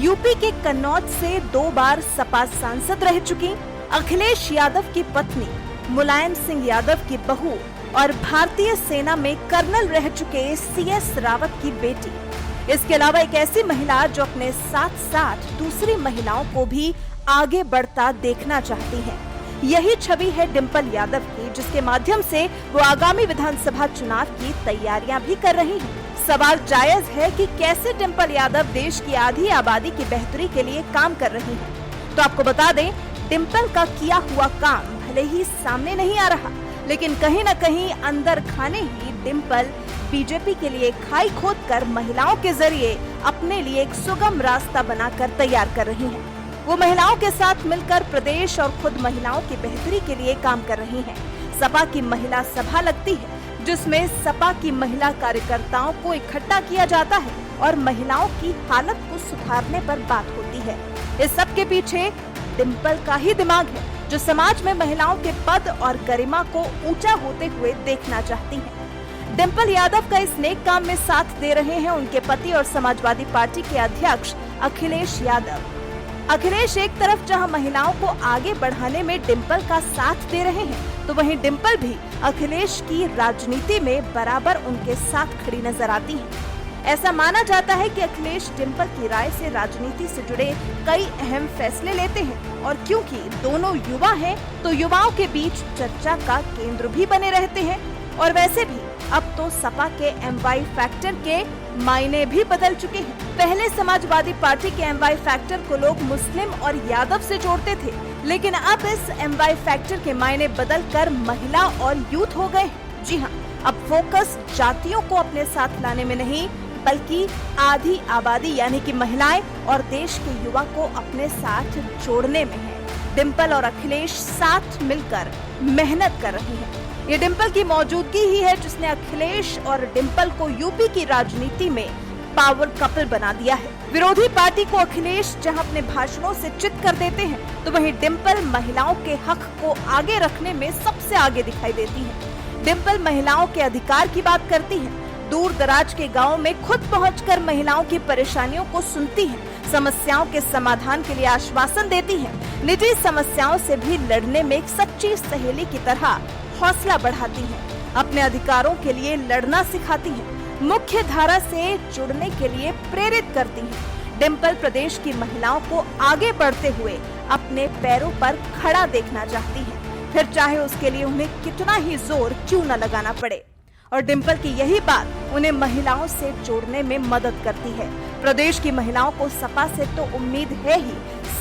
UP के कन्नौज से 2 बार सपा सांसद रह चुकी अखिलेश यादव की पत्नी, मुलायम सिंह यादव की बहू और भारतीय सेना में कर्नल रह चुके CS रावत की बेटी। इसके अलावा एक ऐसी महिला जो अपने साथ साथ दूसरी महिलाओं को भी आगे बढ़ता देखना चाहती है। यही छवि है डिंपल यादव की, जिसके माध्यम से वो आगामी विधानसभा चुनाव की तैयारियां भी कर रही हैं। सवाल जायज है कि कैसे डिंपल यादव देश की आधी आबादी की बेहतरी के लिए काम कर रही हैं। तो आपको बता दें, डिंपल का किया हुआ काम भले ही सामने नहीं आ रहा, लेकिन कहीं न कहीं अंदर खाने ही डिंपल बीजेपी के लिए खाई खोदकर महिलाओं के जरिए अपने लिए एक सुगम रास्ता बनाकर तैयार कर रही हैं। वो महिलाओं के साथ मिलकर प्रदेश और खुद महिलाओं की बेहतरी के लिए काम कर रही हैं। सपा की महिला सभा लगती है, जिसमें सपा की महिला कार्यकर्ताओं को इकट्ठा किया जाता है और महिलाओं की हालत को सुधारने पर बात होती है। इस सब के पीछे डिंपल का ही दिमाग है, जो समाज में महिलाओं के पद और गरिमा को ऊंचा होते हुए देखना चाहती हैं। डिंपल यादव का इस नेक काम में साथ दे रहे हैं उनके पति और समाजवादी पार्टी के अध्यक्ष अखिलेश यादव। अखिलेश एक तरफ जहां महिलाओं को आगे बढ़ाने में डिंपल का साथ दे रहे हैं, तो वहीं डिंपल भी अखिलेश की राजनीति में बराबर उनके साथ खड़ी नजर आती हैं। ऐसा माना जाता है कि अखिलेश डिंपल की राय से राजनीति से जुड़े कई अहम फैसले लेते हैं और क्योंकि दोनों युवा हैं, तो युवाओं के बीच चर्चा का केंद्र भी बने रहते हैं। और वैसे भी अब तो सपा के MY फैक्टर के मायने भी बदल चुके हैं। पहले समाजवादी पार्टी के MY फैक्टर को लोग मुस्लिम और यादव से जोड़ते थे, लेकिन अब इस MY फैक्टर के मायने बदलकर महिला और यूथ हो गए। जी हाँ, अब फोकस जातियों को अपने साथ लाने में नहीं, बल्कि आधी आबादी यानी कि महिलाएं और देश के युवा को अपने साथ जोड़ने में है। डिंपल और अखिलेश साथ मिलकर मेहनत कर रही हैं। ये डिंपल की मौजूदगी ही है जिसने अखिलेश और डिंपल को यूपी की राजनीति में पावर कपल बना दिया है। विरोधी पार्टी को अखिलेश जहां अपने भाषणों से चित कर देते हैं, तो वहीं डिंपल महिलाओं के हक को आगे रखने में सबसे आगे दिखाई देती है। डिंपल महिलाओं के अधिकार की बात करती है, दूर दराज के गाँव में खुद पहुंचकर महिलाओं की परेशानियों को सुनती है, समस्याओं के समाधान के लिए आश्वासन देती है, निजी समस्याओं से भी लड़ने में एक सच्ची सहेली की तरह हौसला बढ़ाती हैं, अपने अधिकारों के लिए लड़ना सिखाती हैं, मुख्य धारा से जुड़ने के लिए प्रेरित करती हैं। डिंपल प्रदेश की महिलाओं को आगे बढ़ते हुए अपने पैरों पर खड़ा देखना चाहती हैं, फिर चाहे उसके लिए उन्हें कितना ही जोर क्यों न लगाना पड़े। और डिंपल की यही बात उन्हें महिलाओं से जोड़ने में मदद करती है। प्रदेश की महिलाओं को सपा से तो उम्मीद है ही,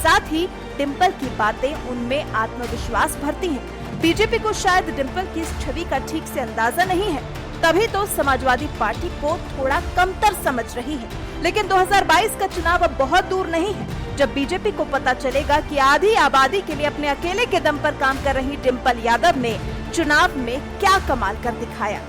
साथ ही डिंपल की बातें उनमें आत्मविश्वास भरती हैं। बीजेपी को शायद डिंपल की इस छवि का ठीक से अंदाजा नहीं है, तभी तो समाजवादी पार्टी को थोड़ा कमतर समझ रही है। लेकिन 2022 का चुनाव अब बहुत दूर नहीं है, जब बीजेपी को पता चलेगा कि आधी आबादी के लिए अपने अकेले के दम पर काम कर रही डिंपल यादव ने चुनाव में क्या कमाल कर दिखाया।